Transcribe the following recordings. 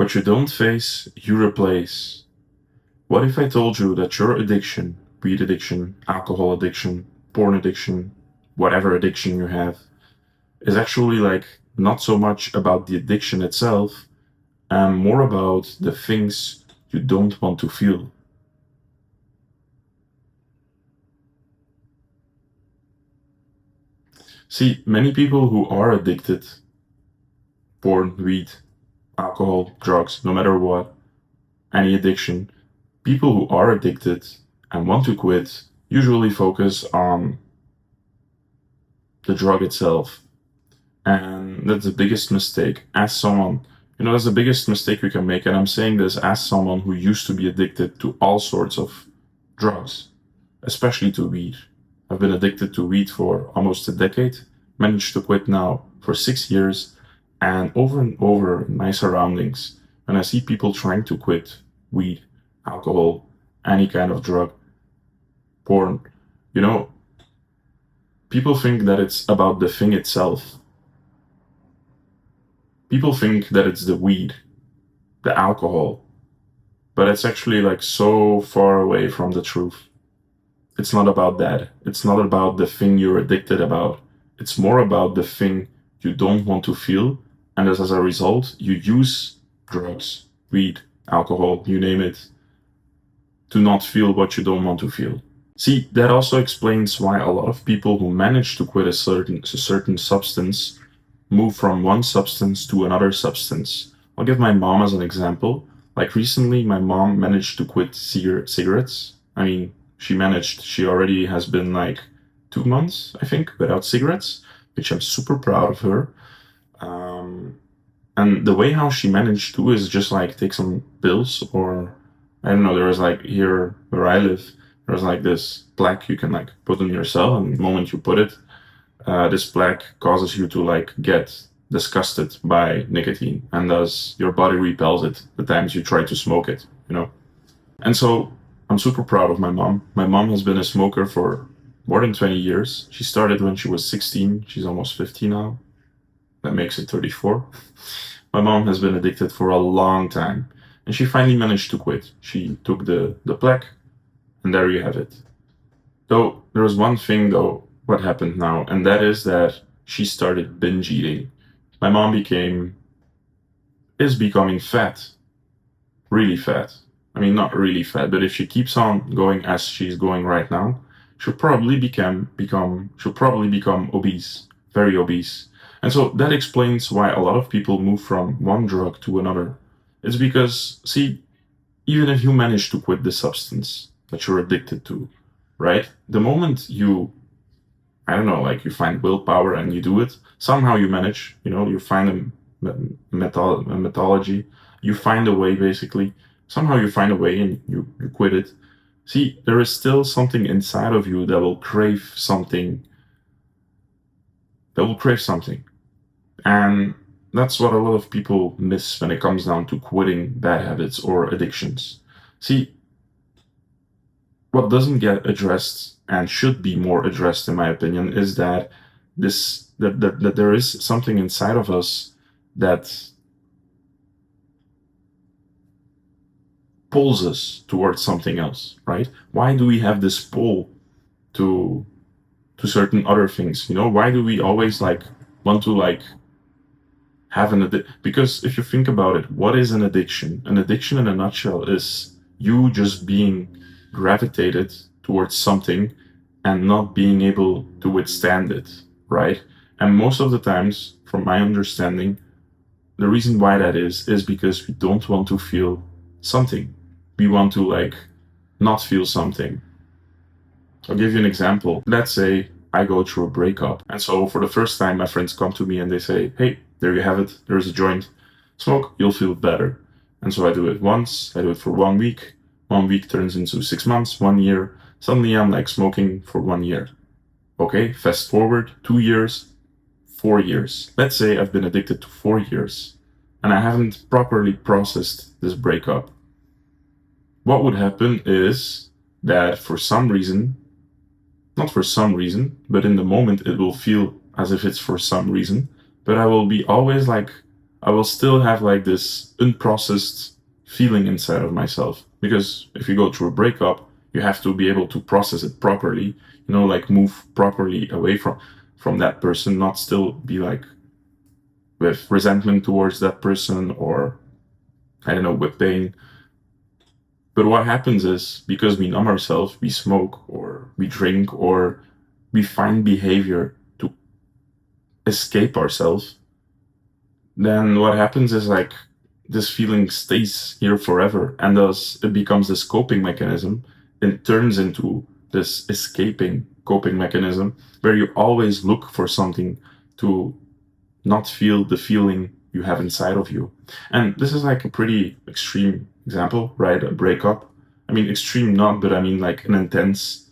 What you don't face, you replace. What if I told you that your addiction, weed addiction, alcohol addiction, porn addiction, whatever addiction you have, is actually like not so much about the addiction itself and more about the things you don't want to feel? See, many people who are addicted, porn, weed, alcohol, drugs, no matter what, any addiction, people who are addicted and want to quit usually focus on the drug itself. And that's the biggest mistake. As someone, that's the biggest mistake we can make. And I'm saying this as someone who used to be addicted to all sorts of drugs, especially to weed. I've been addicted to weed for almost a decade, managed to quit now for 6 years, and over in my surroundings, when I see people trying to quit weed, alcohol, any kind of drug, porn, you know, people think that it's about the thing itself. People think that it's the weed, the alcohol, but it's actually like so far away from the truth. It's not about that. It's not about the thing you're addicted about. It's more about the thing you don't want to feel, and as a result, you use drugs, weed, alcohol, you name it, to not feel what you don't want to feel. See, that also explains why a lot of people who manage to quit a certain substance move from one substance to another substance. I'll give my mom as an example. Like recently, my mom managed to quit cigarettes. I mean, she already has been like 2 months, I think, without cigarettes, which I'm super proud of her. And the way how she managed to is just like take some pills, or I don't know, there was like here where I live, there's like this plaque you can like put on your cell, and the moment you put it, this plaque causes you to like get disgusted by nicotine, and thus your body repels it the times you try to smoke it. And so I'm super proud of my mom. My mom has been a smoker for more than 20 years. She started when she was 16. She's almost 50 now. That makes it 34. My mom has been addicted for a long time, and she finally managed to quit. She took the plaque, and there you have it. Though there was one thing though, what happened now, and that is that she started binge eating. My mom is becoming fat, really fat. I mean, not really fat, but if she keeps on going as she's going right now, she'll probably become obese, very obese. And so that explains why a lot of people move from one drug to another. It's because, see, even if you manage to quit the substance that you're addicted to, right? The moment you, I don't know, like you find willpower and you do it, somehow you manage, you find a methodology, you find a way basically, somehow you find a way and you quit it. See, there is still something inside of you that will crave something, And that's what a lot of people miss when it comes down to quitting bad habits or addictions. See, what doesn't get addressed and should be more addressed, in my opinion, is that that there is something inside of us that pulls us towards something else, right? Why do we have this pull to certain other things? Why do we always like want to like have an addiction? Because if you think about it, what is an addiction? An addiction in a nutshell is you just being gravitated towards something and not being able to withstand it, right? And most of the times, from my understanding, the reason why that is because we don't want to feel something. We want to like not feel something. I'll give you an example. Let's say I go through a breakup, and so for the first time my friends come to me and they say, hey, there you have it, there's a joint, smoke, you'll feel better. And so I do it once, I do it for 1 week. 1 week turns into 6 months, 1 year. Suddenly I'm like smoking for 1 year. Okay, fast forward 2 years, 4 years. Let's say I've been addicted to 4 years and I haven't properly processed this breakup. What would happen is that for some reason, not for some reason, but in the moment it will feel as if it's for some reason, but I will be always like I will still have like this unprocessed feeling inside of myself. Because if you go through a breakup, you have to be able to process it properly, like move properly away from that person, not still be like with resentment towards that person, or I don't know, with pain. But what happens is, because we numb ourselves, we smoke or we drink or we find behavior to escape ourselves, then what happens is like this feeling stays here forever, and thus it becomes this coping mechanism. It turns into this escaping coping mechanism where you always look for something to not feel the feeling you have inside of you. And this is like a pretty extreme example, right? A breakup. I mean, extreme not, but I mean like an intense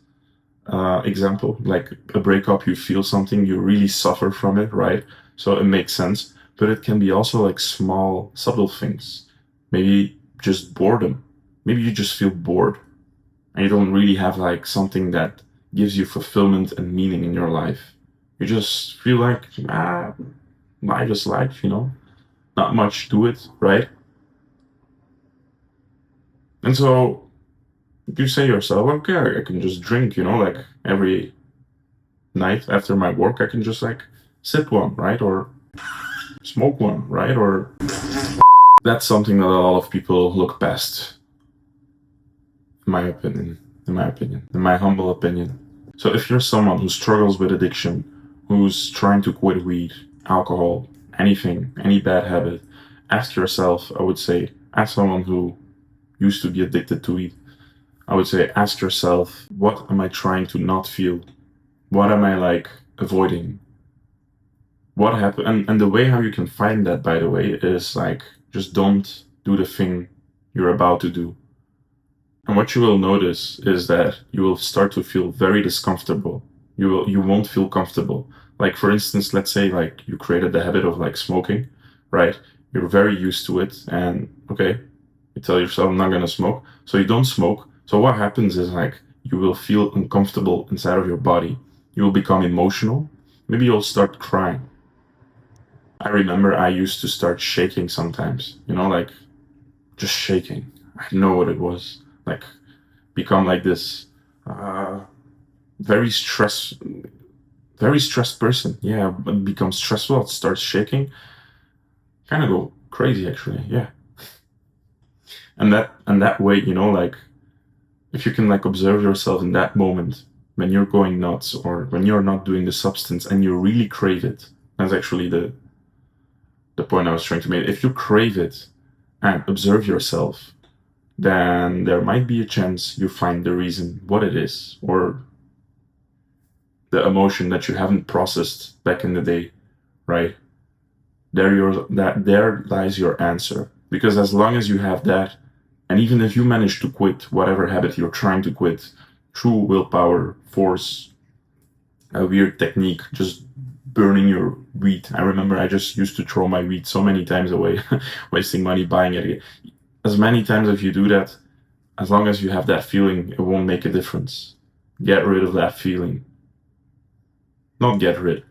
example. Like a breakup, you feel something, you really suffer from it, right? So it makes sense. But it can be also like small, subtle things. Maybe just boredom. Maybe you just feel bored and you don't really have like something that gives you fulfillment and meaning in your life. You just feel like, life is life, not much to it, right? And so you say to yourself, okay, I can just drink, like every night after my work, I can just like sip one, right? Or smoke one, right? Or that's something that a lot of people look past, in my opinion, in my humble opinion. So if you're someone who struggles with addiction, who's trying to quit weed, alcohol, anything, any bad habit, ask yourself, I would say, as someone who used to be addicted to weed, I would say, ask yourself, what am I trying to not feel? What am I like avoiding? What happened? And the way how you can find that, by the way, is like, just don't do the thing you're about to do. And what you will notice is that you will start to feel very discomfortable. You won't feel comfortable. Like for instance, let's say like you created the habit of like smoking, right? You're very used to it, and okay, you tell yourself I'm not gonna smoke, so you don't smoke. So what happens is like you will feel uncomfortable inside of your body. You will become emotional. Maybe you'll start crying. I remember I used to start shaking sometimes, like just shaking. I know what it was. Like become like this uh, very very stressed person. Yeah, it becomes stressful. It starts shaking. Kind of go crazy actually. Yeah, and that way, like if you can like observe yourself in that moment when you're going nuts or when you're not doing the substance and you really crave it. That's actually the point I was trying to make. If you crave it and observe yourself, then there might be a chance you find the reason what it is, or the emotion that you haven't processed back in the day, right? There lies your answer. Because as long as you have that, and even if you manage to quit whatever habit you're trying to quit through willpower, force, a weird technique, just burning your weed. I remember I just used to throw my weed so many times away, wasting money buying it again. As many times if you do that, as long as you have that feeling, it won't make a difference. Get rid of that feeling. Not get rid,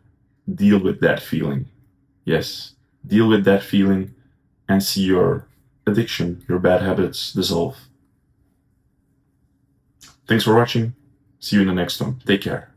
deal with that feeling. Yes, deal with that feeling and see your addiction, your bad habits dissolve. Thanks for watching. See you in the next one. Take care.